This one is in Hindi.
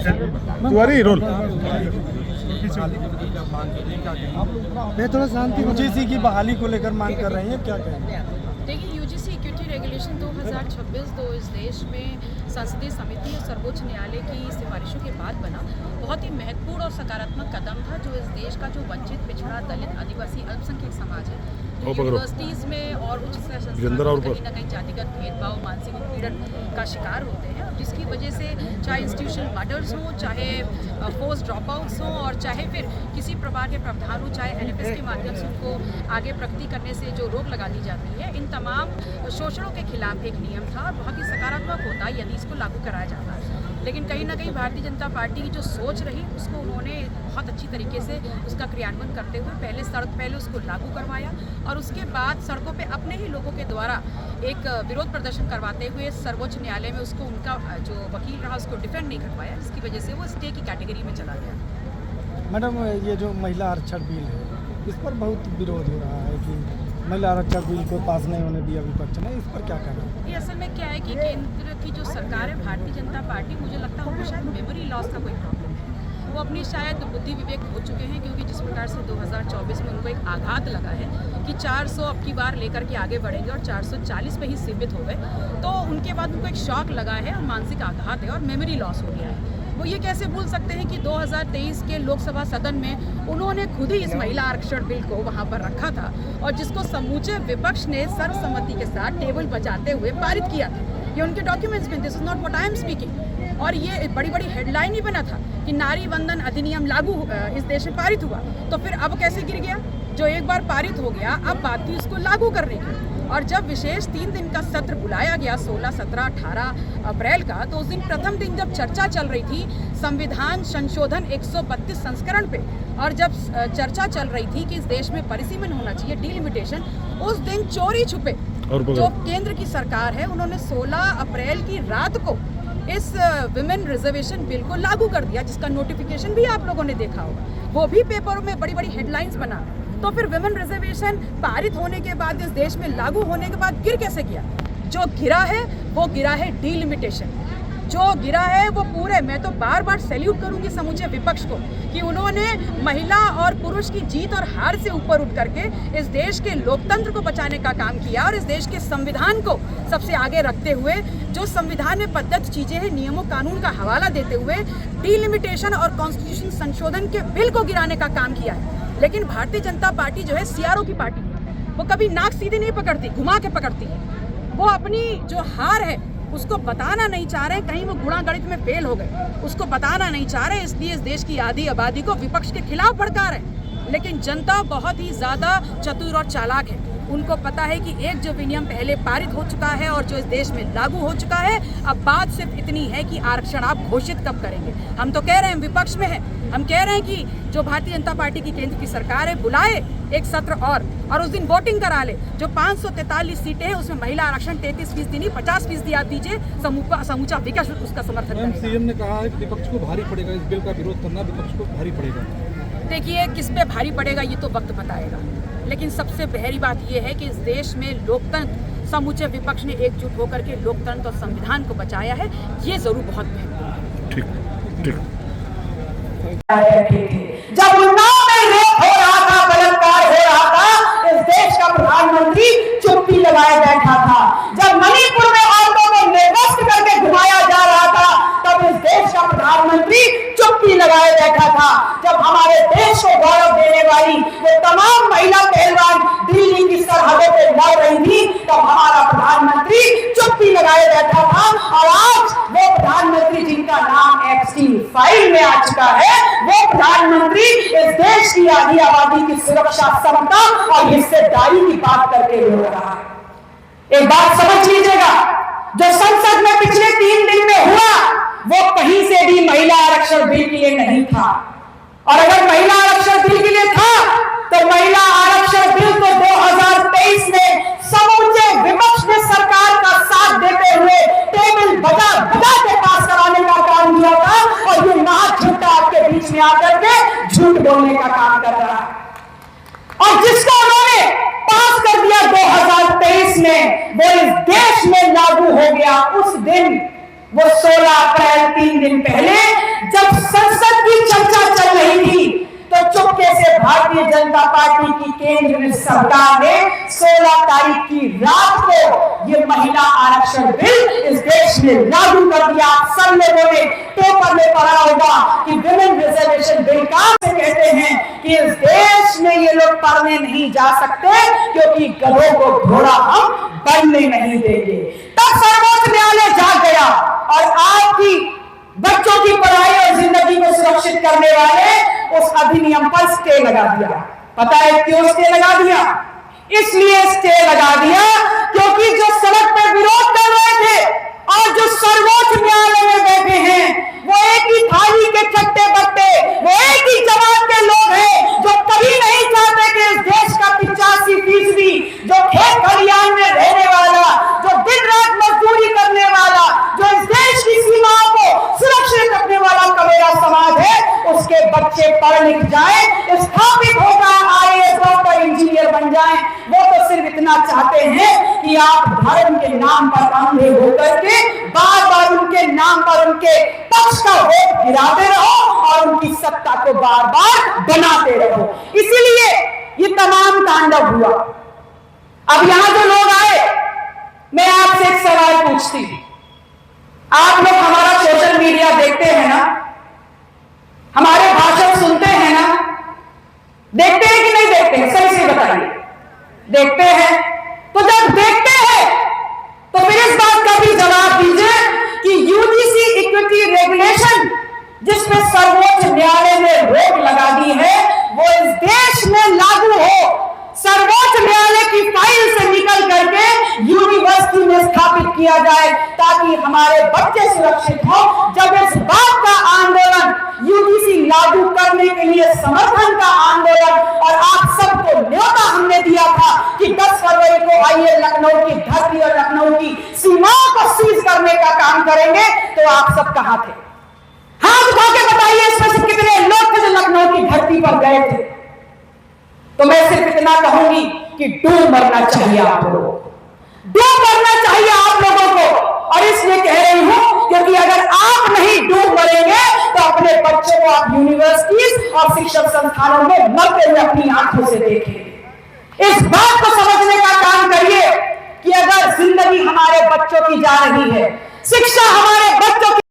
तिवारी रोल। मैं थोड़ा शांति यूजीसी की बहाली को लेकर मांग कर रही है, क्या कहेंगे? देखिए, यूजीसी इक्विटी रेगुलेशन 2026 जो इस देश में संसदीय समिति और सर्वोच्च न्यायालय की सिफारिशों के बाद बना, बहुत ही महत्वपूर्ण और सकारात्मक कदम था, जो इस देश का जो वंचित, पिछड़ा, दलित, आदिवासी, अल्पसंख्यक समाज है, जो यूनिवर्सिटीज़ में और उच्च शिक्षा संस्थानों में कहीं ना कहीं जातिगत भेदभाव, मानसिक उत्पीड़न का शिकार होते हैं, जिसकी वजह से चाहे इंस्टीट्यूशनल मर्डर्स हों, चाहे फोर्स ड्रॉप आउट्स हों, और चाहे फिर किसी प्रकार के प्रावधान हो, चाहे एनएफएस के माध्यम से उनको आगे प्रगति करने से जो रोक लगा दी जाती है, इन तमाम शोषणों के खिलाफ एक नियम था, बहुत ही सकारात्मक होता यदि इसको लागू कराया जाता। लेकिन कहीं ना कहीं भारतीय जनता पार्टी की जो सोच रही, उसको उन्होंने बहुत अच्छी तरीके से उसका क्रियान्वयन करते हुए पहले उसको लागू करवाया, और उसके बाद सड़कों पे अपने ही लोगों के द्वारा एक विरोध प्रदर्शन करवाते हुए सर्वोच्च न्यायालय में उसको उनका जो वकील रहा उसको डिफेंड नहीं करवाया, जिसकी वजह से वो स्टे की कैटेगरी में चला गया। मैडम, ये जो महिला आरक्षण बिल है, इस पर बहुत विरोध हो रहा है कि महिला आरक्षण बिल को पास नहीं होने दिया विपक्ष ने, इस पर क्या कहना है? ये असल में क्या है कि केंद्र की जो सरकार है, भारतीय जनता पार्टी, मुझे लगता है उनको शायद मेमोरी लॉस का कोई प्रॉब्लम है। वो अपनी शायद बुद्धि विवेक हो चुके हैं, क्योंकि जिस प्रकार से 2024 में उनको एक आघात लगा है कि 400 अब की बार लेकर के आगे बढ़ेंगे और 440 पे ही सीमित हो गए, तो उनके बाद उनको एक शॉक लगा है और मानसिक आघात है और मेमोरी लॉस हो गया है। वो ये कैसे भूल सकते हैं कि 2023 के लोकसभा सदन में उन्होंने खुद ही इस महिला आरक्षण बिल को वहाँ पर रखा था, और जिसको समूचे विपक्ष ने सर्वसम्मति के साथ टेबल बजाते हुए पारित किया था। ये उनके डॉक्यूमेंट्स में, this is not what I am speaking. और ये बड़ी बड़ी हेडलाइन ही बना था कि नारी वंदन अधिनियम लागू इस देश में पारित हुआ, तो फिर अब कैसे गिर गया? जो एक बार पारित हो गया, अब बात थी उसको लागू करने की। और जब विशेष 3 दिन का सत्र बुलाया गया 16, 17, 18 अप्रैल का, तो उस दिन प्रथम दिन जब चर्चा चल रही थी संविधान संशोधन 132 संस्करण पे, और जब चर्चा चल रही थी कि इस देश में परिसीमन होना चाहिए, डिलिमिटेशन, उस दिन चोरी छुपे जो केंद्र की सरकार है, उन्होंने 16 अप्रैल की रात को इस विमेन रिजर्वेशन बिल को लागू कर दिया, जिसका नोटिफिकेशन भी आप लोगों ने देखा होगा, वो भी पेपरों में बड़ी बड़ी हेडलाइंस बना। तो फिर विमेन रिजर्वेशन पारित होने के बाद, इस देश में लागू होने के बाद गिर कैसे गया? जो गिरा है वो गिरा है डिलिमिटेशन, जो गिरा है वो पूरे, मैं तो बार बार सैल्यूट करूंगी समूचे विपक्ष को कि उन्होंने महिला और पुरुष की जीत और हार से ऊपर उठ करके इस देश के लोकतंत्र को बचाने का काम किया, और इस देश के संविधान को सबसे आगे रखते हुए, जो संविधान में प्रदत्त चीजें हैं, नियमों कानून का हवाला देते हुए डिलिमिटेशन और कॉन्स्टिट्यूशन संशोधन के बिल को गिराने का काम किया है। लेकिन भारतीय जनता पार्टी जो है सीआरओ की पार्टी है, वो कभी नाक सीधे नहीं पकड़ती, घुमा के पकड़ती है। वो अपनी जो हार है उसको बताना नहीं चाह रहे, कहीं वो गुणा गणित में फेल हो गए, उसको बताना नहीं चाह रहे, इसलिए इस देश की आधी आबादी को विपक्ष के खिलाफ भड़का रहे। लेकिन जनता बहुत ही ज्यादा चतुर और चालाक है, उनको पता है कि एक जो विनियम पहले पारित हो चुका है और जो इस देश में लागू हो चुका है, अब बात सिर्फ इतनी है कि आरक्षण आप घोषित कब करेंगे। हम तो कह रहे हैं, विपक्ष में है, हम कह रहे हैं कि जो भारतीय जनता पार्टी की केंद्र की सरकार है, बुलाए एक सत्र और उस दिन वोटिंग करा ले। जो 543 सीटें हैं उसमें महिला आरक्षण 33% नहीं 50% आप दीजिए, समूचा विकास उसका समर्थन करेगा। सीएम ने कहा है कि विपक्ष को भारी पड़ेगा, इस बिल का विरोध करना विपक्ष को भारी पड़ेगा। देखिए, किस पे भारी पड़ेगा ये तो वक्त बताएगा, लेकिन सबसे गहरी बात यह है कि इस देश में लोकतंत्र, समूचे विपक्ष ने एकजुट होकर के लोकतंत्र और संविधान को बचाया है, ये जरूर बहुत महत्वपूर्ण है। जब उन्नाव में रेप हो रहा था, बलात्कार हो रहा था, इस देश का प्रधानमंत्री चुप्पी लगाए बैठा था। जब मणिपुर में औरतों को निर्वस्त्र करके घुमाया जा रहा था, तब इस देश का प्रधानमंत्री चुप्पी लगाए बैठा था। जब हमारे देश को गौरव देने वाली वो तमाम महिला पहलवान दिल्ली की सरहदों पे लड़ रही थी, तब हमारा प्रधानमंत्री चुप्पी लगाए बैठा था। और आज वो प्रधानमंत्री जिनका नाम एप्स्टीन फाइल में आ चुका है, वो प्रधानमंत्री इस देश की आधी आबादी की सुरक्षा, समता और हिस्सेदारी की बात करके हो रहा है। एक बात समझ लीजिएगा, जो संसद में पिछले 3 दिन में हुआ, वो कहीं से भी महिला आरक्षण बिल के लिए नहीं था। और अगर महिला आरक्षण बिल के लिए था, तो महिला आरक्षण बिल को 2023 में समूचे विपक्ष ने सरकार का साथ देते हुए टेबल बजा के पास कराने का काम किया था, और ये महाझूठा आपके बीच में आकर के झूठ बोलने का काम कर रहा है। और जिसको उन्होंने पास कर दिया 2023 में, वो इस देश में लागू हो गया उस दिन, वो 16 अप्रैल 3 दिन पहले, जब जनता पार्टी की केंद्र सरकार ने 16 तारीख की रात को ये महिला आरक्षण बिल इस देश में लागू कर दिया। सब लोगों ने पेपर में पढ़ा होगा कि विमेन रिजर्वेशन बिल का से कहते हैं कि इस देश में ये लोग पढ़ने नहीं जा सकते क्योंकि गधों को घोड़ा हम बनने नहीं देंगे। तब सर्वोच्च न्यायालय जाग गया और आपकी बच्चों की पढ़ाई और जिंदगी को सुरक्षित करने वाले उस अधिनियम पर स्टे लगा दिया। पता है क्यों स्टे लगा दिया? इसलिए स्टे लगा दिया क्योंकि जो सड़क पर विरोध कर रहे थे और जो सर्वोच्च न्यायालय में बैठे हैं वो एक ही थाली के चट्टे बट्टे, वो एक ही जमात के लोग हैं जो कभी नहीं चाहते कि इस देश का 85% जो खेत खलिहान में रहने वाला, जो दिन रात मजदूरी करने वाला, जो इस देश की सीमाओं को सुरक्षित रखने वाला कमेरा समाज है, उसके बच्चे पढ़ लिख जाए, स्थापित होगा, IAS डॉक्टर इंजीनियर बन जाए। वो तो सिर्फ इतना चाहते हैं कि आप धर्म के नाम पर अंधे होकर के बार बार उनके नाम पर उनके पक्ष का वोट गिराते रहो और उनकी सत्ता को बार बार बनाते रहो। इसीलिए ये तमाम तांडव हुआ। अब यहां जो लोग आए, मैं आपसे एक सवाल पूछती हूं। आप लोग हमारा सोशल मीडिया देखते हैं ना, हमारे भाषण सुनते हैं ना, देखते हैं कि नहीं देखते हैं? सही से बताइए। देखते हैं। तो जब देखते हैं तो फिर इस बात का भी जवाब दीजिए कि यूजीसी इक्विटी रेगुलेशन जिसमें सर्वोच्च न्यायालय ने रोक लगा दी है वो इस देश में लागू हो, सर्वोच्च न्यायालय की फाइल से निकल करके यूनिवर्सिटी में स्थापित किया जाए ताकि हमारे बच्चे सुरक्षित हो। जब इस बात का आंदोलन यूजीसी लागू करने के लिए समर्थन का आंदोलन और आप सबको न्योता हमने दिया था कि 10 फरवरी को आइए लखनऊ की धरती और लखनऊ की सीमाओं को सीज करने का काम करेंगे, तो आप सब कहां थे? हाथ उठा के बताइए इसमें से कितने लोग थे जो लखनऊ की धरती पर गए थे? तो मैं सिर्फ इतना कहूंगी कि डूब मरना चाहिए आप लोगों को, डूब मरना चाहिए आप लोगों को। और इसलिए कह रही हूं क्योंकि अगर आप नहीं डूब मरेंगे तो अपने बच्चों को आप यूनिवर्सिटीज और शिक्षण संस्थानों में मरते हुए अपनी आंखों से देखेंगे। इस बात को समझने का काम करिए कि अगर जिंदगी हमारे बच्चों की जा रही है, शिक्षा हमारे बच्चों की